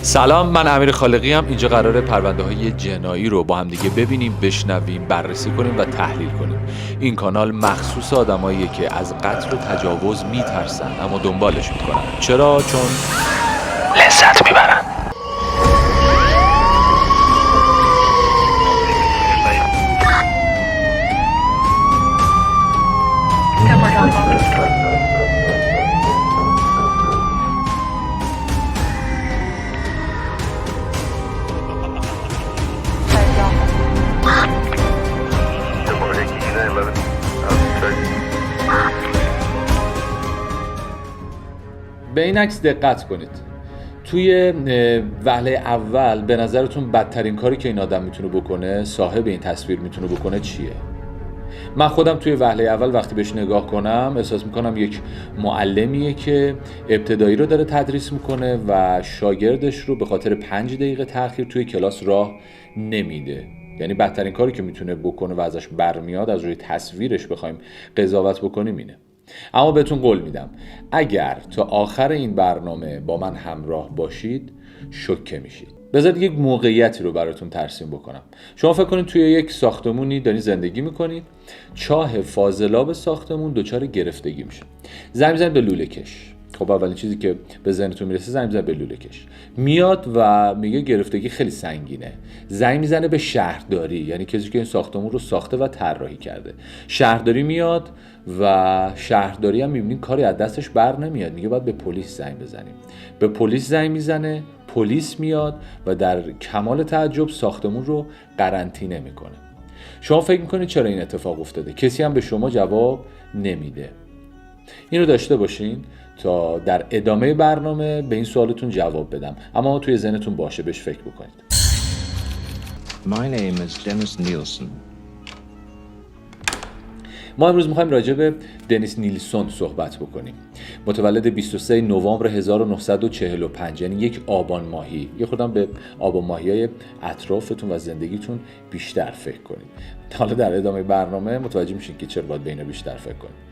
سلام، من امیر خالقی ام. اینجا قراره پرونده های جنایی رو با هم دیگه ببینیم، بشنویم، بررسی کنیم و تحلیل کنیم. این کانال مخصوص آدماییه که از قتل و تجاوز میترسن اما دنبالش میکنن. چرا؟ چون لذت میبرن. به این عکس دقت کنید. توی وهله اول به نظرتون بدترین کاری که این آدم میتونه بکنه، صاحب این تصویر میتونه بکنه چیه؟ من خودم توی وهله اول وقتی بهش نگاه کنم احساس میکنم یک معلمیه که ابتدایی رو داره تدریس میکنه و شاگردش رو به خاطر 5 دقیقه تأخیر توی کلاس راه نمیده. یعنی بدترین کاری که میتونه بکنه و ازش برمیاد، از روی تصویرش بخوایم قضاوت بکنیم اینه. اما بهتون قول میدم اگر تا آخر این برنامه با من همراه باشید شوکه میشید. بذارید یک موقعیتی رو براتون ترسیم بکنم. شما فکر کنید توی یک ساختمونی دارین زندگی میکنید، چاه فاضلاب ساختمون دچار گرفتگی میشه. زنگ میزنید به لوله کش. خب اولین چیزی که به ذهنتون میرسه زنگ میزنه به لوله کش. میاد و میگه گرفتگی خیلی سنگینه. زنگ میزنه به شهرداری، یعنی کسی که این ساختمون رو ساخته و طراحی کرده. شهرداری میاد و شهرداری هم میبینید کاری از دستش بر نمیاد، میگه باید به پلیس زنگ بزنیم. به پلیس زنگ میزنه، پلیس میاد و در کمال تعجب ساختمون رو قرنطینه میکنه. شما فکر میکنید چرا این اتفاق افتاده؟ کسی هم به شما جواب نمیده. اینو داشته باشین تا در ادامه برنامه به این سوالتون جواب بدم، اما توی ذهنتون باشه، بهش فکر بکنید. My name is Dennis Nielsen. ما امروز میخوایم راجع به دنیس نیلسون صحبت بکنیم. متولد 23 نوامبر 1945، یعنی یک آبان ماهی. یه خودم به آبان ماهی‌های اطرافتون و زندگیتون بیشتر فکر کنید. حالا در ادامه برنامه متوجه میشین که چرا باید به اینا بیشتر فکر کنید.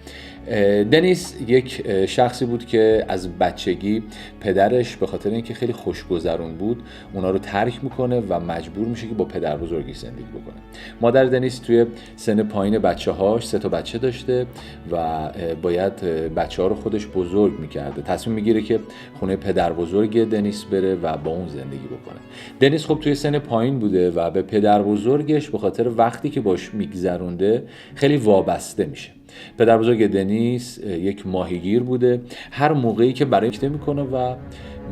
دنیس یک شخصی بود که از بچگی پدرش به خاطر اینکه خیلی خوشگذرون بود اونا رو ترک میکنه و مجبور میشه که با پدر بزرگش زندگی بکنه. مادر دنیس توی سن پایین بچه‌هاش 3 تا بچه داشته و باید بچه‌ها رو خودش بزرگ میکرده. تصمیم میگیره که خونه پدر بزرگ دنیس بره و با اون زندگی بکنه. دنیس خب توی سن پایین بوده و به پدر بزرگش به خاطر وقتی که باش میگذرونده خیلی وابسته میشه. پدر بزرگ دنیس یک ماهیگیر بوده، هر موقعی که برای کشته میکنه و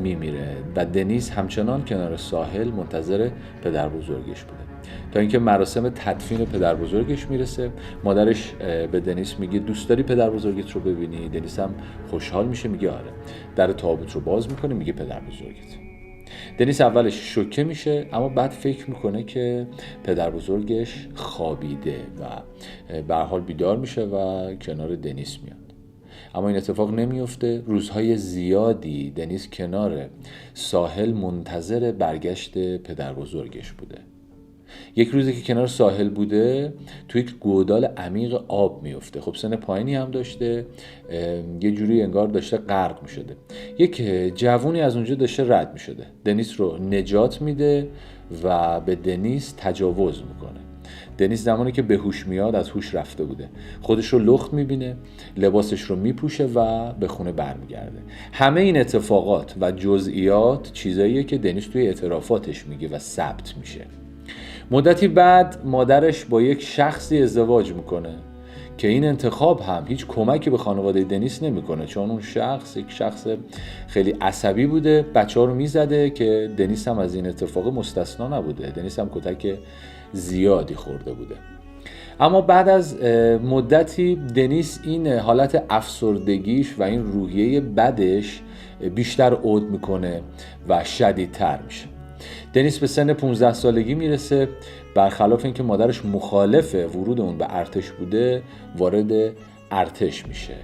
میمیره و دنیس همچنان کنار ساحل منتظر پدر بزرگش بوده تا اینکه مراسم تدفین پدر بزرگش میرسه. مادرش به دنیس میگه دوست داری پدر بزرگت رو ببینی؟ دنیس هم خوشحال میشه، میگه آره. در تابوت رو باز میکنه، میگه پدر بزرگت. دنیس اولش شوکه میشه اما بعد فکر میکنه که پدر بزرگش خوابیده و به هر حال بیدار میشه و کنار دنیس میاد. اما این اتفاق نمیفته. روزهای زیادی دنیس کنار ساحل منتظر برگشت پدر بزرگش بوده. یک روزی که کنار ساحل بوده توی یک گودال عمیق آب میفته. خب سن پایینی هم داشته، یه جوری انگار داشته غرق میشده. یک جوونی از اونجا داشته رد میشده، دنیس رو نجات میده و به دنیس تجاوز میکنه. دنیس زمانی که به هوش میاد از هوش رفته بوده، خودش رو لخت میبینه، لباسش رو میپوشه و به خونه برمیگرده. همه این اتفاقات و جزئیات چیزاییه که دنیس توی اعترافاتش میگه و ثبت میشه. مدتی بعد مادرش با یک شخصی ازدواج میکنه که این انتخاب هم هیچ کمکی به خانواده دنیس نمیکنه، چون اون شخص یک شخص خیلی عصبی بوده، بچه‌ها رو میزده که دنیس هم از این اتفاق مستثنا نبوده. دنیس هم کتک زیادی خورده بوده. اما بعد از مدتی دنیس این حالت افسردگیش و این روحیه بدش بیشتر عود میکنه و شدیدتر میشه. دنیس به سن 15 سالگی میرسه. برخلاف اینکه مادرش مخالف ورود اون به ارتش بوده، وارد ارتش میشه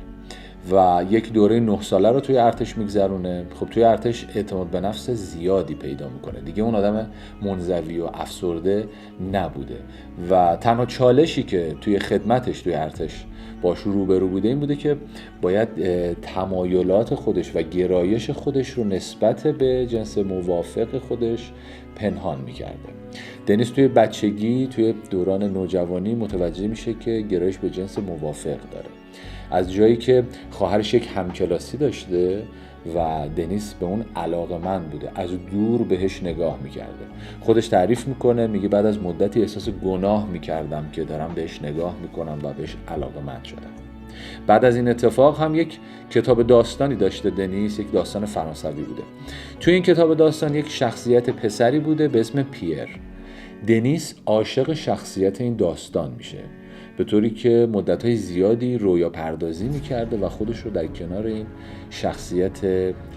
و یک دوره 9 ساله رو توی ارتش میگذرونه. خب توی ارتش اعتماد به نفس زیادی پیدا میکنه دیگه، اون آدم منزوی و افسرده نبوده و تنها چالشی که توی خدمتش توی ارتش باش روبرو بوده این بوده که باید تمایلات خودش و گرایش خودش رو نسبت به جنس موافق خودش پنهان میکرده. دنیس توی بچگی، توی دوران نوجوانی متوجه میشه که گرایش به جنس موافق داره. از جایی که خواهرش یک همکلاسی داشته و دنیس به اون علاقه‌مند بوده، از دور بهش نگاه میکرده. خودش تعریف میکنه، میگه بعد از مدتی احساس گناه میکردم که دارم بهش نگاه میکنم و بهش علاقه‌مند شدم. بعد از این اتفاق هم یک کتاب داستانی داشته دنیس، یک داستان فرانسوی بوده. توی این کتاب داستان یک شخصیت پسری بوده به اسم پیر. دنیس عاشق شخصیت این داستان میشه، به طوری که مدت‌های زیادی رویا پردازی میکرده و خودش رو در کنار این شخصیت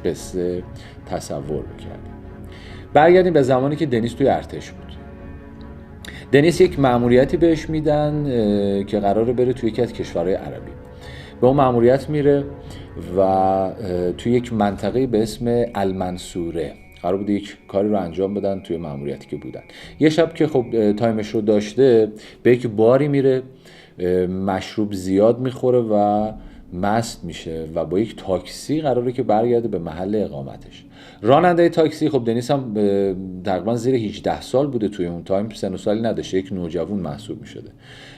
قصه تصور میکرده. برگردیم به زمانی که دنیس توی ارتش بود. دنیس یک مأموریتی بهش میدن که قراره بره توی یکی از کشورهای عربی. به اون مأموریت میره و توی یک منطقه به اسم المنصوره قرار بوده یک کاری رو انجام بدن توی مأموریتی که بودن. یه شب که خب تایمش رو داشته به یک باری میره، مشروب زیاد میخوره و مست میشه و با یک تاکسی قراره که برگرده به محل اقامتش. راننده تاکسی، خب دنیس هم تقریبا زیر 18 سال بوده، توی اون تایم سن و سالی نداشته، یک نوجوان محسوب میشده.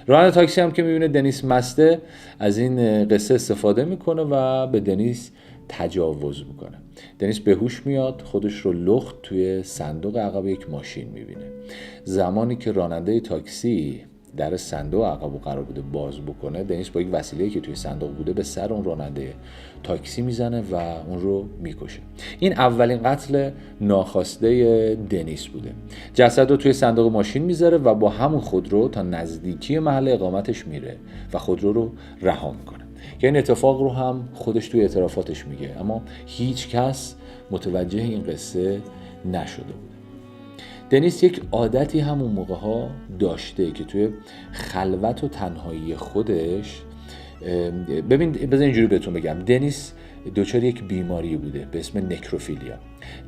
راننده تاکسی هم که میبینه دنیس مسته از این قصه استفاده میکنه و به دنیس تجاوز میکنه. دنیس به هوش میاد، خودش رو لخت توی صندوق عقب یک ماشین میبینه. زمانی که راننده تاکسی در صندوق عقب قرار بوده باز بکنه، دنیس با یک وسیله‌ای که توی صندوق بوده به سر اون راننده تاکسی میزنه و اون رو میکشه. این اولین قتل ناخواسته دنیس بوده. جسد رو توی صندوق ماشین میذاره و با همون خودرو تا نزدیکی محل اقامتش میره و خودرو رو رها میکنه. که این اتفاق رو هم خودش توی اعترافاتش میگه، اما هیچ کس متوجه این قصه نشده بود. دنیس یک عادتی همون موقع ها داشته که توی خلوت و تنهایی خودش، ببین بذار اینجوری بهتون بگم، دنیس دچار یک بیماری بوده به اسم نکروفیلیا.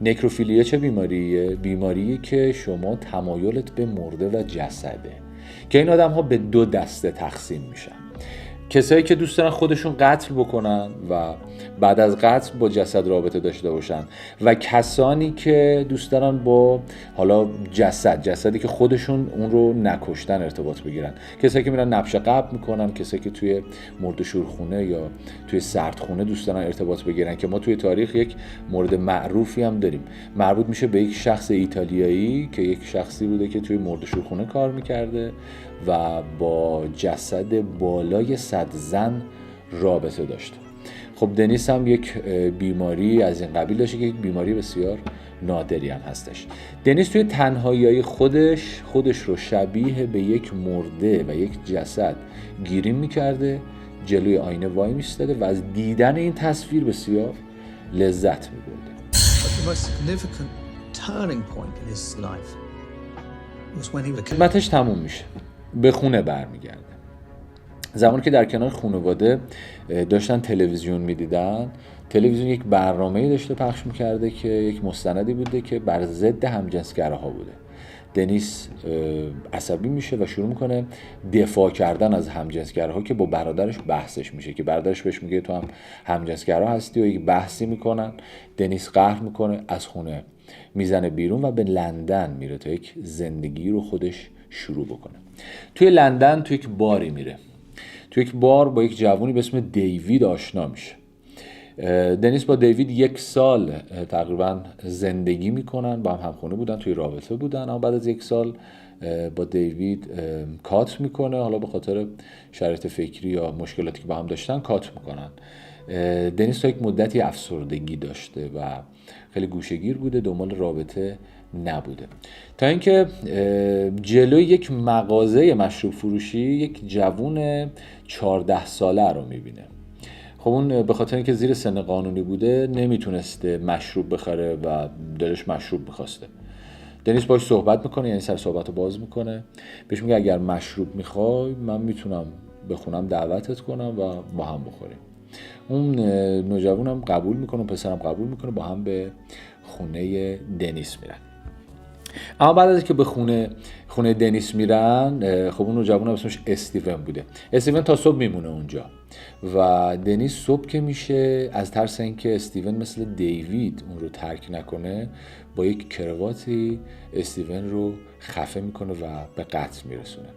نکروفیلیا چه بیماریه؟ بیماریه که شما تمایلت به مرده و جسده، که این آدم ها به 2 دسته تقسیم میشن. کسایی که دوست دارن خودشون قتل بکنن و بعد از قتل با جسد رابطه داشته باشن، و کسانی که دوست دارن با حالا جسدی که خودشون اون رو نکشتن ارتباط بگیرن. کسایی که میرن نبش قبر میکنن، کسایی که توی مرده‌شورخونه یا توی سردخونه دوست دارن ارتباط بگیرن، که ما توی تاریخ یک مورد معروفی هم داریم، مربوط میشه به یک شخص ایتالیایی که یک شخصی بوده که توی مرده‌شورخونه کار میکرده و با جسد بالای 100 زن رابطه داشته. خب دنیس هم یک بیماری از این قبیل داشته که یک بیماری بسیار نادری هم هستش. دنیس توی تنهایی خودش رو شبیه به یک مرده و یک جسد گیریم میکرده، جلوی آینه وای میستاده و از دیدن این تصویر بسیار لذت میبرده. خدمتش تموم میشه، به خونه برمیگرده. زمانی که در کنار خانواده داشتن تلویزیون میدیدن، تلویزیون یک برنامه‌ای داشته پخش میکرده که یک مستندی بوده که بر ضد همجنسگراها بوده. دنیس عصبی میشه و شروع میکنه دفاع کردن از همجنسگراها که با برادرش بحثش میشه، که برادرش بهش میگه تو هم همجنسگرا هستی و یک بحثی میکنن. دنیس قهر میکنه، از خونه میزنه بیرون و به لندن میره تا یک زندگی رو خودش شروع بکنه. توی لندن توی یک باری میره، توی یک بار با یک جوونی به اسم دیوید آشنا میشه. دنیس با دیوید 1 سال تقریبا زندگی میکنن، با هم همخونه بودن، توی رابطه بودن، اما بعد از 1 سال با دیوید کات میکنه، حالا به خاطر شرایط فکری یا مشکلاتی که با هم داشتن کات میکنن. دنیس تا یک مدتی افسردگی داشته و خیلی گوشه‌گیر بوده، دنبال رابطه نبوده، تا اینکه جلوی یک مغازه مشروب فروشی یک جوون 14 ساله رو میبینه. خب اون به خاطر اینکه زیر سن قانونی بوده نمیتونسته مشروب بخره و دلش مشروب میخواسته. دنیس باهاش صحبت میکنه، یعنی سر صحبت رو باز میکنه، بهش میگه اگر مشروب میخوای من میتونم بخونم دعوتت کنم و با هم بخوریم. اون نوجوان هم قبول میکنه، پسرم قبول میکنه، با هم به خونه دنیس میرن. اما بعد از که به خونه دنیس میرن، خب اون نوجوان اسمش استیون بوده. استیون تا صبح میمونه اونجا و دنیس صبح که میشه از ترس اینکه استیون مثل دیوید اون رو ترک نکنه با یک کرواتی استیون رو خفه میکنه و به قتل میرسونه.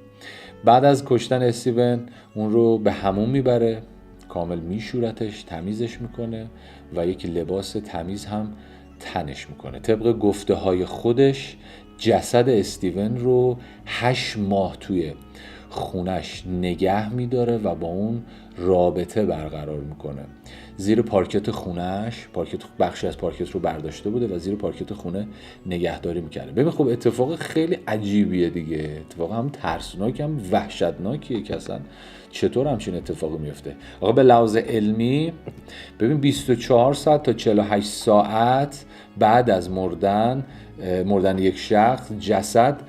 بعد از کشتن استیون اون رو به حموم میبره، کامل میشورتش، تمیزش میکنه و یک لباس تمیز هم تنش میکنه. طبق گفته های خودش جسد استیون رو 8 ماه توی خونش نگه میداره و با اون رابطه برقرار میکنه. زیر پارکت خونش، بخشی از پارکت رو برداشته بوده و زیر پارکت خونه نگهداری میکرده. ببین خب اتفاق خیلی عجیبیه دیگه، اتفاق هم ترسناک هم وحشتناکیه که اصلا چطور همچین اتفاقی میفته. آقا به لحاظ علمی ببین 24 ساعت تا 48 ساعت بعد از مردن یک شخص جسد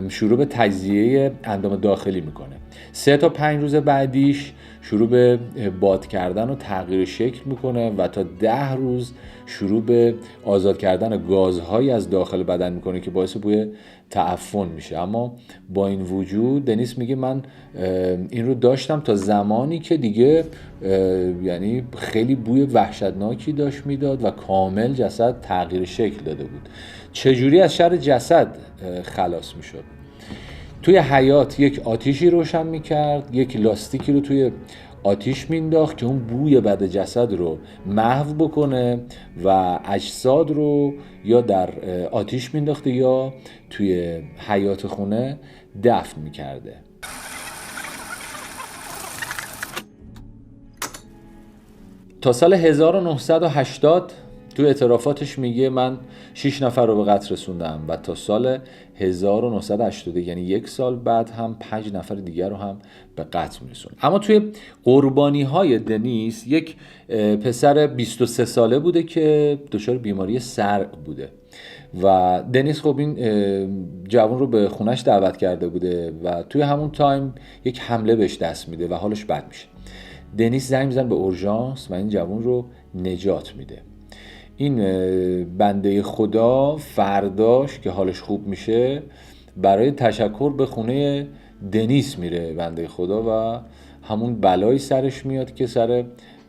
شروع به تجزیه اندام داخلی میکنه. 3 تا 5 روز بعدیش شروع به باد کردن و تغییر شکل میکنه و تا 10 روز شروع به آزاد کردن گازهایی از داخل بدن میکنه که باعث بوی تعفن میشه. اما با این وجود دنیس میگه من این رو داشتم تا زمانی که دیگه یعنی خیلی بوی وحشتناکی داشت میداد و کامل جسد تغییر شکل داده بود. چجوری از شر جسد خلاص میشد؟ توی حیاط یک آتیشی روشن میکرد، یک لاستیکی رو توی آتیش مینداخت که اون بوی بد جسد رو محو بکنه و اجساد رو یا در آتیش مینداخته یا توی حیاط خونه دفن میکرده. تا سال 1980 تو اعترافاتش میگه من 6 نفر رو به قتل رسوندم و تا سال 1980 یعنی 1 سال بعد هم 5 نفر دیگر رو هم به قتل میرسوند. اما توی قربانی های دنیس یک پسر 23 ساله بوده که دچار بیماری سرق بوده و دنیس خب این جوان رو به خونش دعوت کرده بوده و توی همون تایم یک حمله بهش دست میده و حالش بد میشه. دنیس زنگ میزنه به اورژانس و این جوان رو نجات میده. این بنده خدا فرداش که حالش خوب میشه برای تشکر به خونه دنیس میره بنده خدا و همون بلایی سرش میاد که سر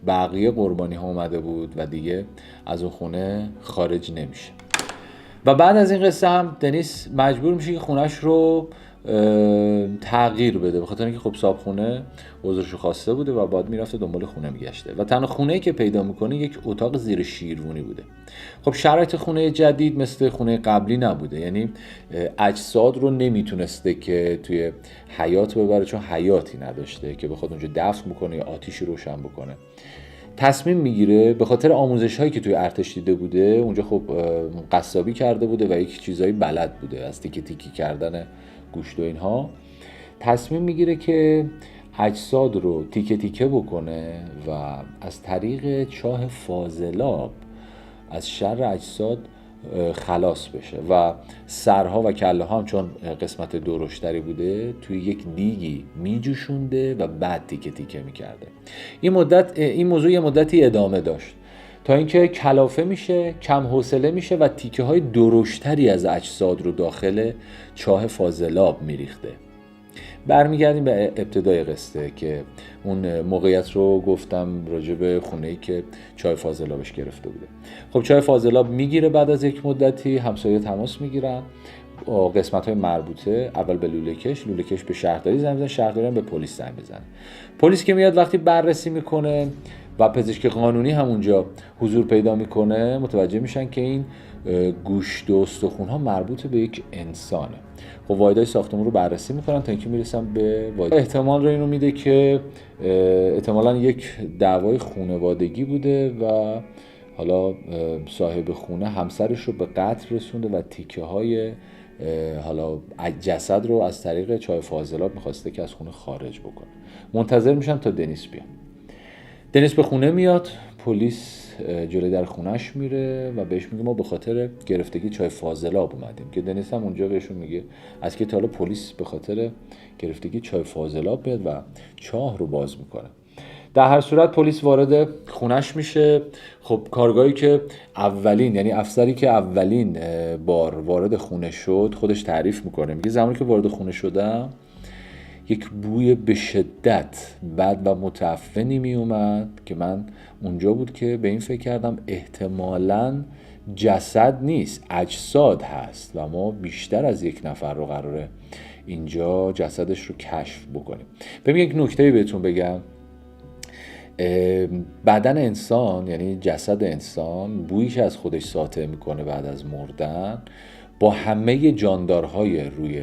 بقیه قربانی ها اومده بود و دیگه از اون خونه خارج نمیشه. و بعد از این قصه هم دنیس مجبور میشه که خونش رو تغییر بده، به خاطر اینکه خب صاحبخونه عذرشو خواسته بوده و بعد میرفته دنبال خونه میگشته و تنها خونه‌ای که پیدا میکنه یک اتاق زیر شیروانی بوده. خب شرایط خونه جدید مثل خونه قبلی نبوده، یعنی اجساد رو نمیتونسته که توی حیاط ببره چون حیاطی نداشته که بخواد اونجا دفن بکنه یا آتیشی روشن بکنه. تصمیم میگیره به خاطر آموزش هایی که توی ارتش دیده بوده، اونجا خب قصابی کرده بوده و یک چیزایی بلد بوده از تیکه تیکی کردن گوشت و اینها، تصمیم میگیره که اجساد رو تیکه تیکه بکنه و از طریق چاه فاضلاب از شر اجساد خلاص بشه و سرها و کله ها هم چون قسمت درشتری بوده توی یک دیگی میجوشونده و بعد تیکه تیکه میکرده. این موضوع یه مدتی ادامه داشت تا اینکه کلافه میشه، کم حوصله میشه و تیکه های درشتری از اجساد رو داخل چاه فاضلاب میریخته. برمیگردیم به ابتدای قصه که اون موقعیت رو گفتم راجع به خونه‌ای که چاه فاضلابش گرفته بوده. خب چاه فاضلاب میگیره، بعد از یک مدتی همسایه تماس میگیرن با قسمت‌های مربوطه، اول به لوله‌کش به شهرداری زنگ میزنه، شهرداری هم به پلیس زنگ میزنه. پلیس که میاد وقتی بررسی میکنه و پزشک قانونی هم اونجا حضور پیدا میکنه، متوجه میشن که این گوشت و استخوان‌ها مربوط به یک انسانه. خب واحدهای ساختمون رو بررسی میکنن تا اینکه میرسن به واحد. احتمال رو اینو میده که احتمالاً یک دعوای خانوادگی بوده و حالا صاحب خونه همسرش رو به قتل رسونده و تیکه های حالا جسد رو از طریق چاه فاضلاب میخواسته که از خونه خارج بکنه. منتظر میشن تا دنیس بیاد. دنیس به خونه میاد، پلیس جلوی در خونش میره و بهش میگه ما به خاطر گرفتگی چاه فاضلاب اومدیم، که دنیس هم اونجا بهشون میگه از که تا حالا پلیس به خاطر گرفتگی چاه فاضلاب بیاد و چاه رو باز میکنه. در هر صورت پلیس وارد خونش میشه. خب کارگاهی که اولین، یعنی افسری که اولین بار وارد خونه شد خودش تعریف میکنه، میگه زمانی که وارد خونه شدم یک بوی به شدت بد و متعفنی می اومد که من اونجا بود که به این فکر کردم احتمالاً جسد نیست، اجساد هست و ما بیشتر از یک نفر رو قراره اینجا جسدش رو کشف بکنیم. ببین یک نکته بهتون بگم، بدن انسان، یعنی جسد انسان، بویی که از خودش ساطع میکنه بعد از مردن با همه جاندارهای روی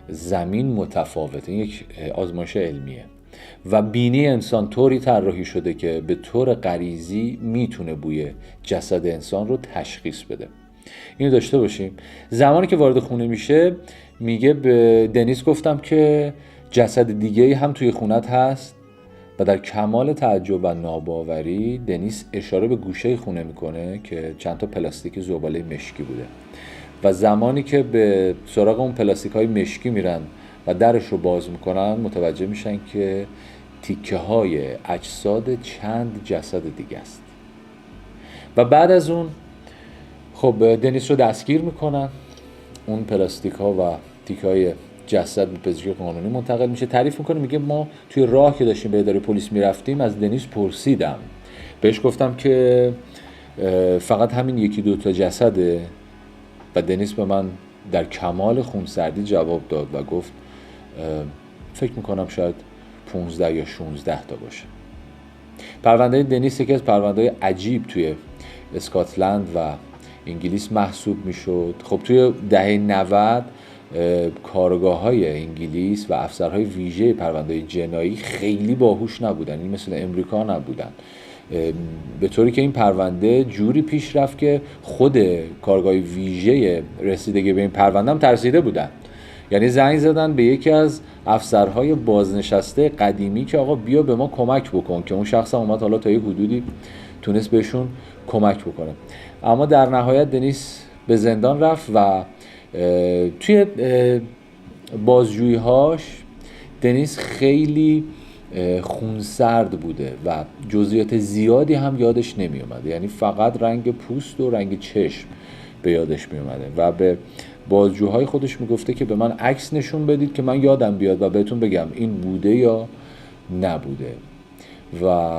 زمین متفاوته. این یک آزمایش علمیه و بینی انسان طوری طراحی شده که به طور غریزی میتونه بوی جسد انسان رو تشخیص بده. اینو داشته باشیم. زمانی که وارد خونه میشه میگه به دنیس گفتم که جسد دیگه‌ای هم توی خونت هست و در کمال تعجب و ناباوری دنیس اشاره به گوشه خونه میکنه که چند تا پلاستیک زباله مشکی بوده و زمانی که به سراغ اون پلاستیک های مشکی میرن و درش رو باز میکنن متوجه میشن که تیکه های اجساد چند جسد دیگه است. و بعد از اون خب دنیس رو دستگیر میکنن، اون پلاستیک ها و تیکه های جسد به پزشکی قانونی منتقل میشه. تعریف میکنه، میگه ما توی راه که داشتیم به اداره پلیس میرفتیم از دنیس پرسیدم، بهش گفتم که فقط همین یکی دوتا جسده و دنیس به من در کمال خونسردی جواب داد و گفت فکر میکنم شاید 15 یا 16 تا باشه. پرونده دنیس یکی از پرونده عجیب توی اسکاتلند و انگلیس محسوب میشد. خب توی دهه 90 کارگاه‌های انگلیس و افسرهای ویژه پرونده جنایی خیلی باهوش نبودن، این مثل امریکا نبودن، به طوری که این پرونده جوری پیش رفت که خود کارگاه ویژه رسیدگی به این پرونده هم ترسیده بودن. یعنی زنگ زدن به یکی از افسرهای بازنشسته قدیمی که آقا بیا به ما کمک بکن، که اون شخص هم اومد حالا تا یه حدودی تونست بهشون کمک بکنه. اما در نهایت دنیس به زندان رفت و توی بازجویی‌هاش دنیس خیلی خونسرد بوده و جزئیات زیادی هم یادش نمی اومده، یعنی فقط رنگ پوست و رنگ چشم به یادش می اومده و به بازجوهای خودش میگفته که به من عکس نشون بدید که من یادم بیاد و بهتون بگم این بوده یا نبوده. و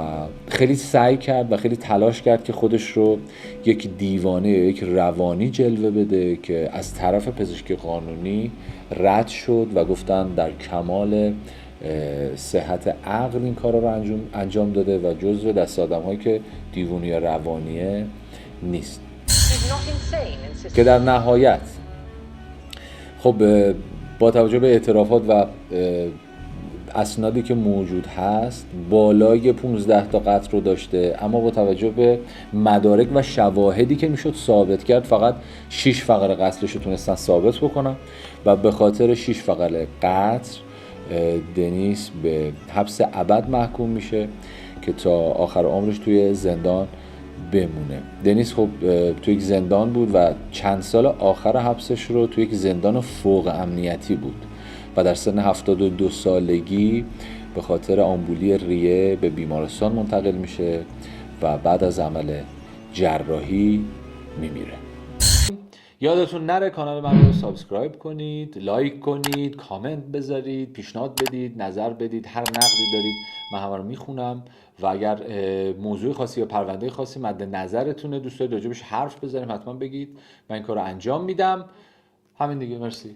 خیلی سعی کرد و خیلی تلاش کرد که خودش رو یک دیوانه یا یک روانی جلوه بده که از طرف پزشکی قانونی رد شد و گفتن در کمال صحت عقل این کار رو انجام داده و جزو دست آدم‌هایی که دیوانی یا روانیه نیست. که در نهایت خب با توجه به اعترافات و اسنادی که موجود هست بالای 15 تا قتل رو داشته، اما با توجه به مدارک و شواهدی که میشد ثابت کرد فقط 6 فقره قتلش رو تونستن ثابت بکنن و به خاطر 6 فقره قتل دنیس به حبس ابد محکوم میشه که تا آخر عمرش توی زندان بمونه. دنیس خب توی یک زندان بود و چند سال آخر حبسش رو توی یک زندان فوق امنیتی بود و در سن 72 سالگی به خاطر آمبولی ریه به بیمارستان منتقل میشه و بعد از عمل جراحی میمیره. یادتون نره کانال من رو سابسکرایب کنید، لایک کنید، کامنت بذارید، پیشنهاد بدید، نظر بدید، هر نقدی دارید من همه رو میخونم و اگر موضوع خاصی یا پرونده خاصی مد نظرتونه دوست دارید راجبش حرف بزنیم حتما بگید، من این کار رو انجام میدم. همین دیگه، مرسی.